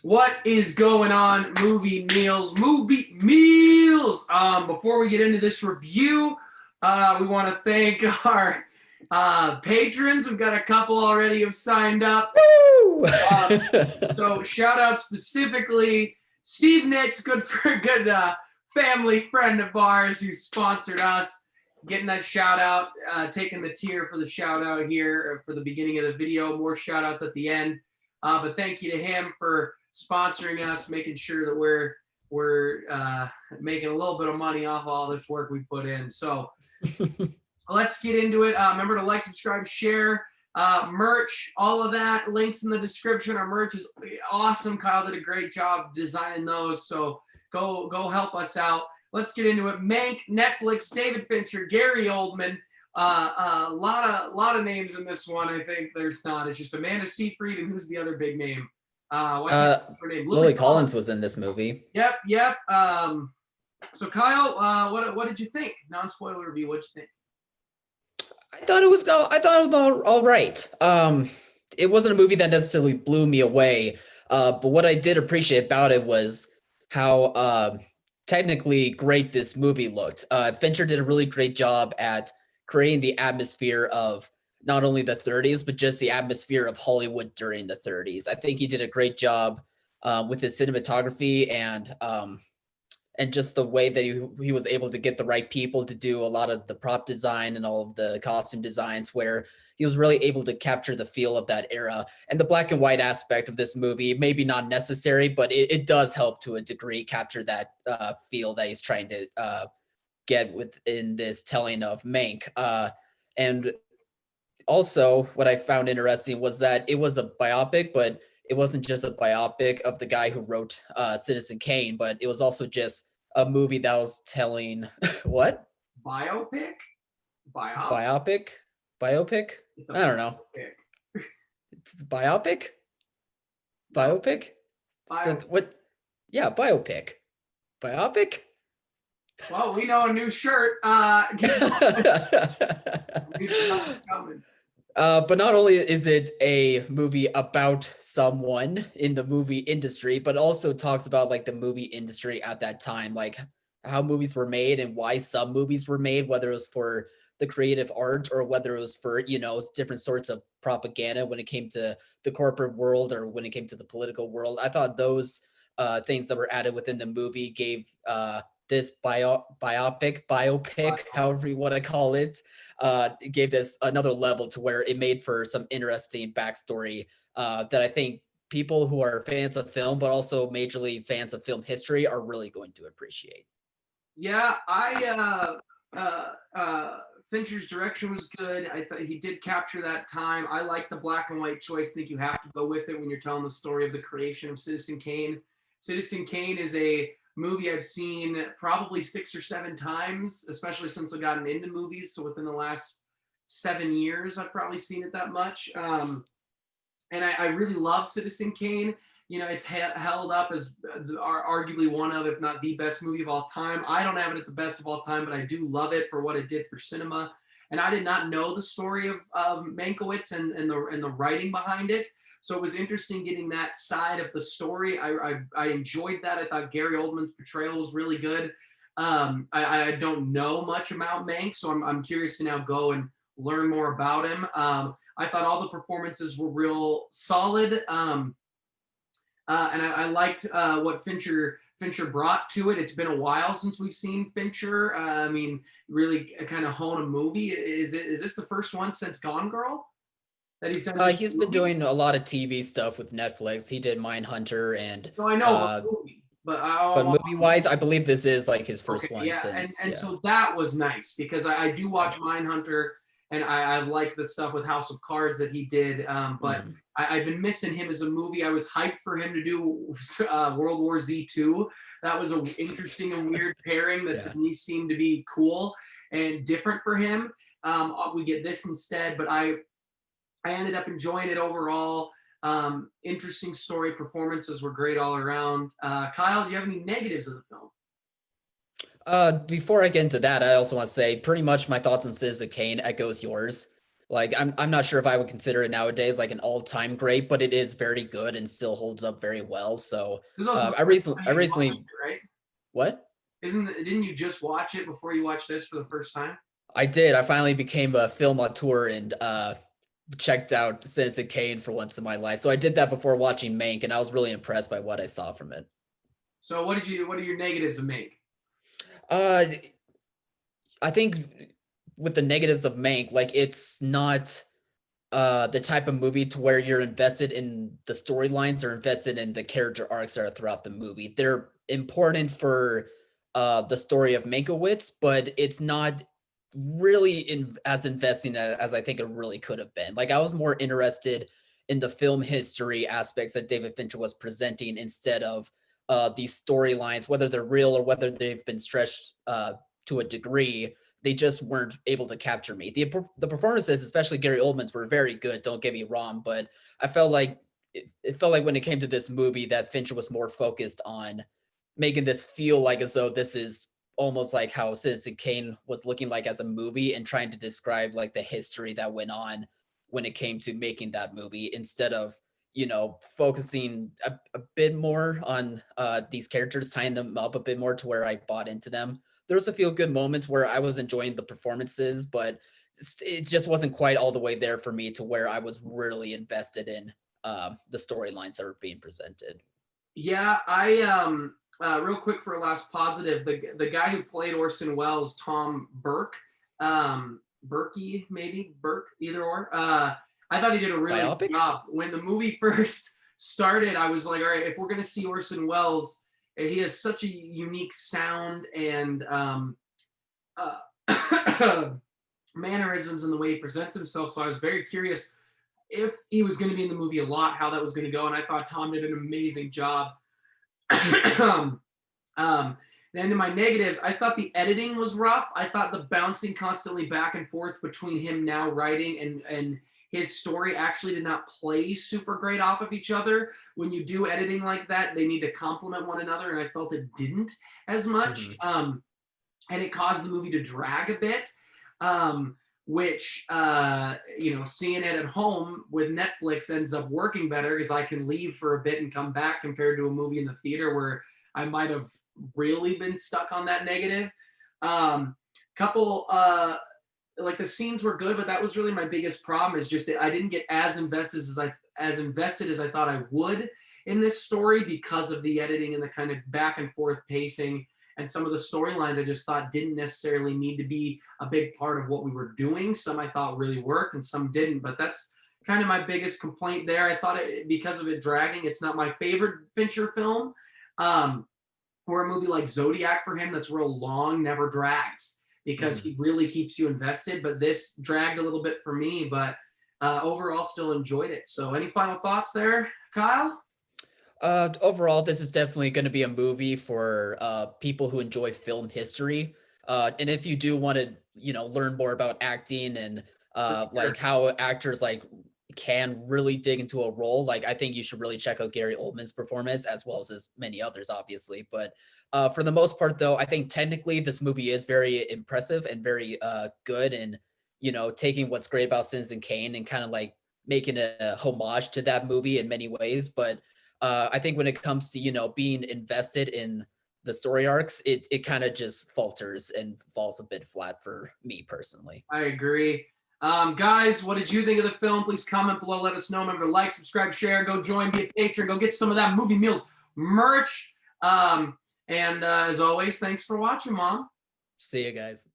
What is going on, movie meals? Movie meals. Before we get into this review, we want to thank our patrons. We've got a couple already have signed up. Woo! So shout out specifically Steve Nitz, good family friend of ours who sponsored us. Getting that shout out, taking the tier for the shout out here for the beginning of the video. More shout outs at the end. But thank you to him for sponsoring us, making sure that we're making a little bit of money off all this work we put in. So let's get into it. Remember to like, subscribe, share, merch, all of that. Links in the description. Our merch is awesome. Kyle did a great job designing those. So go help us out. Let's get into it. Mank, Netflix, David Fincher, Gary Oldman. A lot of names in this one. I think there's not. It's just Amanda Seyfried, and who's the other big name? Her name? Lily Collins was in this movie. Yep. So Kyle, what did you think? Non-spoiler review. What'd you think? I thought it was all right. It wasn't a movie that necessarily blew me away. But what I did appreciate about it was how technically great this movie looked. Fincher did a really great job at creating the atmosphere of not only the 30s, but just the atmosphere of Hollywood during the 30s. I think he did a great job with his cinematography and just the way that he was able to get the right people to do a lot of the prop design and all of the costume designs, where he was really able to capture the feel of that era. And the black and white aspect of this movie, maybe not necessary, but it does help to a degree capture that feel that he's trying to get within this telling of Mank. And also what I found interesting was that it was a biopic, but it wasn't just a biopic of the guy who wrote Citizen Kane, but it was also just a movie that was telling what? Biopic? Biopic? I don't know. It's biopic? Biopic? What? Yeah, biopic. Biopic? Well, we know a new shirt. But not only is it a movie about someone in the movie industry, but also talks about like the movie industry at that time, like how movies were made and why some movies were made, whether it was for the creative art or whether it was for, different sorts of propaganda when it came to the corporate world or when it came to the political world. I thought those things that were added within the movie gave this biopic, however you want to call it, gave this another level to where it made for some interesting backstory that I think people who are fans of film, but also majorly fans of film history, are really going to appreciate. Yeah, Fincher's direction was good. I thought he did capture that time. I like the black and white choice. I think you have to go with it when you're telling the story of the creation of Citizen Kane. Citizen Kane is a movie I've seen probably 6 or 7 times, especially since I got into movies. So within the last 7 years, I've probably seen it that much. And I really love Citizen Kane. It's held up as arguably one of, if not the best movie of all time. I don't have it at the best of all time, but I do love it for what it did for cinema. And I did not know the story of Mankiewicz and the writing behind it. So it was interesting getting that side of the story. I enjoyed that. I thought Gary Oldman's portrayal was really good. I don't know much about Mank, so I'm curious to now go and learn more about him. I thought all the performances were real solid. And I liked what Fincher brought to it. It's been a while since we've seen Fincher. Really kind of hone a movie. Is this the first one since Gone Girl that he's done? He's been doing a lot of TV stuff with Netflix. He did Mindhunter and. So I know movie, but movie-wise, I believe this is like his first one. Yeah, since, and so that was nice because I do watch Mindhunter and I like the stuff with House of Cards that he did. But I've been missing him as a movie. I was hyped for him to do World War Z 2. That was an interesting and weird pairing that to me seemed to be cool and different for him. We get this instead, but I ended up enjoying it overall. Interesting story. Performances were great all around. Kyle, do you have any negatives of the film? Before I get into that, I also want to say pretty much my thoughts on Citizen Kane echoes yours. Like I'm not sure if I would consider it nowadays like an all-time great, but it is very good and still holds up very well. So This is also the I first recently time I you watched recently it, right? what? Didn't you just watch it before you watched this for the first time? I did. I finally became a film auteur and checked out Citizen Kane for once in my life. So I did that before watching Mank, and I was really impressed by what I saw from it. So what are your negatives of Mank? Uh, I think with the negatives of Mank, like it's not the type of movie to where you're invested in the storylines or invested in the character arcs that are throughout the movie. They're important for the story of Mankiewicz, but it's not really as investing as I think it really could have been. Like I was more interested in the film history aspects that David Fincher was presenting instead of these storylines, whether they're real or whether they've been stretched to a degree. They just weren't able to capture me. The performances, especially Gary Oldman's, were very good. Don't get me wrong, but I felt like it felt like when it came to this movie that Fincher was more focused on making this feel like as though this is almost like how Citizen Kane was looking like as a movie and trying to describe like the history that went on when it came to making that movie instead of focusing a bit more on these characters, tying them up a bit more to where I bought into them. There was a few good moments where I was enjoying the performances, but it just wasn't quite all the way there for me to where I was really invested in the storylines that were being presented. Yeah, I real quick for a last positive, the guy who played Orson Welles, Tom Burke, Berkey maybe Burke, either or. I thought he did a really good Biopic? job. When the movie first started, I was like, all right, if we're gonna see Orson Welles, he has such a unique sound and uh, mannerisms in the way he presents himself. So I was very curious if he was going to be in the movie a lot, how that was going to go. And I thought Tom did an amazing job. um, then in my negatives, I thought the editing was rough. I thought the bouncing constantly back and forth between him now writing and his story actually did not play super great off of each other. When you do editing like that, they need to complement one another, and I felt it didn't as much. Mm-hmm. And it caused the movie to drag a bit. Which seeing it at home with Netflix ends up working better because I can leave for a bit and come back compared to a movie in the theater where I might have really been stuck on that negative. Couple like the scenes were good, but that was really my biggest problem is just that I didn't get as invested as I thought I would in this story because of the editing and the kind of back and forth pacing and some of the storylines I just thought didn't necessarily need to be a big part of what we were doing. Some I thought really worked and some didn't, but that's kind of my biggest complaint there. I thought because of it dragging, it's not my favorite Fincher film. Or a movie like Zodiac for him that's real long never drags because Mm-hmm. he really keeps you invested. But this dragged a little bit for me, but overall still enjoyed it. So any final thoughts there, Kyle? Overall, this is definitely going to be a movie for people who enjoy film history. And if you do want to, learn more about acting and For sure. like how actors like can really dig into a role, like I think you should really check out Gary Oldman's performance as well as many others, obviously. But for the most part, though, I think technically this movie is very impressive and very good, and taking what's great about Citizen Kane and kind of like making a homage to that movie in many ways, but I think when it comes to being invested in the story arcs, it kind of just falters and falls a bit flat for me personally. I agree. Guys, what did you think of the film? Please comment below. Let us know. Remember to like, subscribe, share, go join, be a patron, go get some of that Movie Meals merch. And as always, thanks for watching, Mom. See you guys.